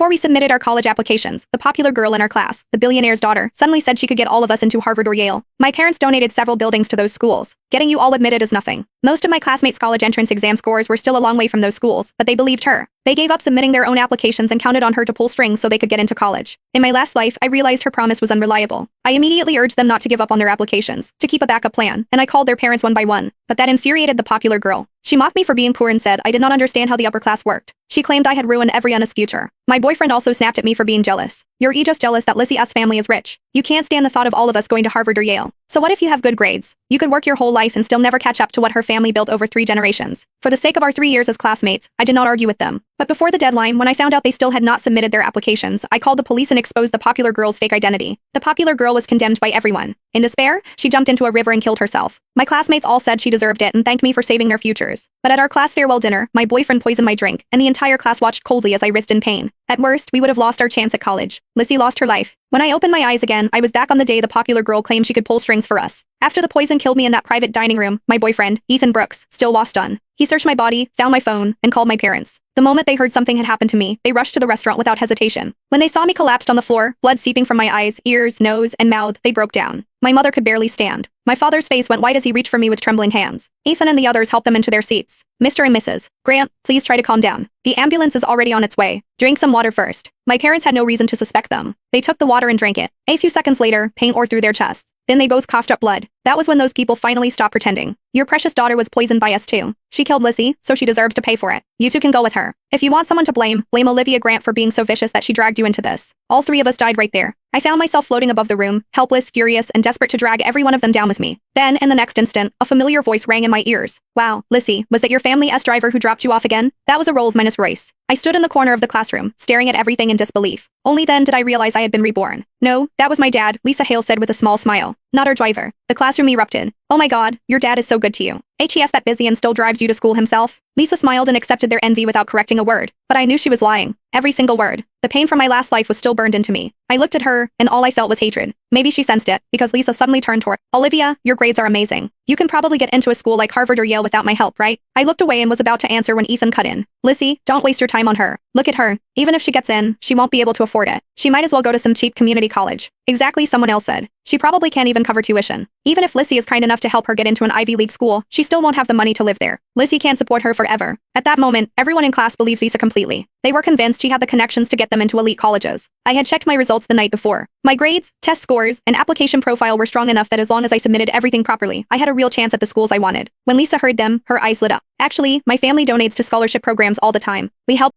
Before we submitted our college applications, the popular girl in our class, the billionaire's daughter, suddenly said she could get all of us into Harvard or Yale. My parents donated several buildings to those schools. Getting you all admitted is nothing. Most of my classmates' college entrance exam scores were still a long way from those schools, but they believed her. They gave up submitting their own applications and counted on her to pull strings so they could get into college. In my last life, I realized her promise was unreliable. I immediately urged them not to give up on their applications, to keep a backup plan, and I called their parents one by one. But that infuriated the popular girl. She mocked me for being poor and said I did not understand how the upper class worked. She claimed I had ruined every honest future. My boyfriend also snapped at me for being jealous. You're just jealous that Lizzie's family is rich. You can't stand the thought of all of us going to Harvard or Yale. So what if you have good grades? You could work your whole life and still never catch up to what her family built over 3 generations. For the sake of our 3 years as classmates, I did not argue with them. But before the deadline, when I found out they still had not submitted their applications, I called the police and exposed the popular girl's fake identity. The popular girl was condemned by everyone. In despair, she jumped into a river and killed herself. My classmates all said she deserved it and thanked me for saving their futures. But at our class farewell dinner, my boyfriend poisoned my drink, and the entire class watched coldly as I writhed in pain. At worst, we would have lost our chance at college. Lizzie lost her life. When I opened my eyes again, I was back on the day the popular girl claimed she could pull strings for us. After the poison killed me in that private dining room, my boyfriend, Ethan Brooks, still was stunned. He searched my body, found my phone, and called my parents. The moment they heard something had happened to me, they rushed to the restaurant without hesitation. When they saw me collapsed on the floor, blood seeping from my eyes, ears, nose, and mouth, they broke down. My mother could barely stand. My father's face went white as he reached for me with trembling hands. Ethan and the others helped them into their seats. Mr. and Mrs. Grant, please try to calm down. The ambulance is already on its way. Drink some water first. My parents had no reason to suspect them. They took the water and drank it. A few seconds later, pain poured through their chests. Then they both coughed up blood. That was when those people finally stopped pretending. Your precious daughter was poisoned by us too. She killed Lizzie, so she deserves to pay for it. You two can go with her. If you want someone to blame, blame Olivia Grant for being so vicious that she dragged you into this. All 3 of us died right there. I found myself floating above the room, helpless, furious, and desperate to drag every one of them down with me. Then, in the next instant, a familiar voice rang in my ears. Wow, Lizzie, was that your family's driver who dropped you off again? That was a Rolls-Royce. I stood in the corner of the classroom, staring at everything in disbelief. Only then did I realize I had been reborn. No, that was my dad, Lisa Hale said with a small smile. Not our driver. The classroom erupted. Oh my god, your dad is so good to you. HES that busy and still drives you to school himself? Lisa smiled and accepted their envy without correcting a word. But I knew she was lying. Every single word. The pain from my last life was still burned into me. I looked at her, and all I felt was hatred. Maybe she sensed it, because Lisa suddenly turned toward Olivia, your grades are amazing. You can probably get into a school like Harvard or Yale without my help, right? I looked away and was about to answer when Ethan cut in. Lizzie, don't waste your time on her. Look at her. Even if she gets in, she won't be able to afford it. She might as well go to some cheap community college. Exactly, someone else said. She probably can't even cover tuition. Even if Lizzie is kind enough to help her get into an Ivy League school, she still won't have the money to live there. Lizzie can't support her forever. At that moment, everyone in class believes Lisa completely. They were convinced she had the connections to get them into elite colleges. I had checked my results the night before. My grades, test scores, and application profile were strong enough that as long as I submitted everything properly, I had a real chance at the schools I wanted. When Lisa heard them, her eyes lit up. Actually, my family donates to scholarship programs all the time. We help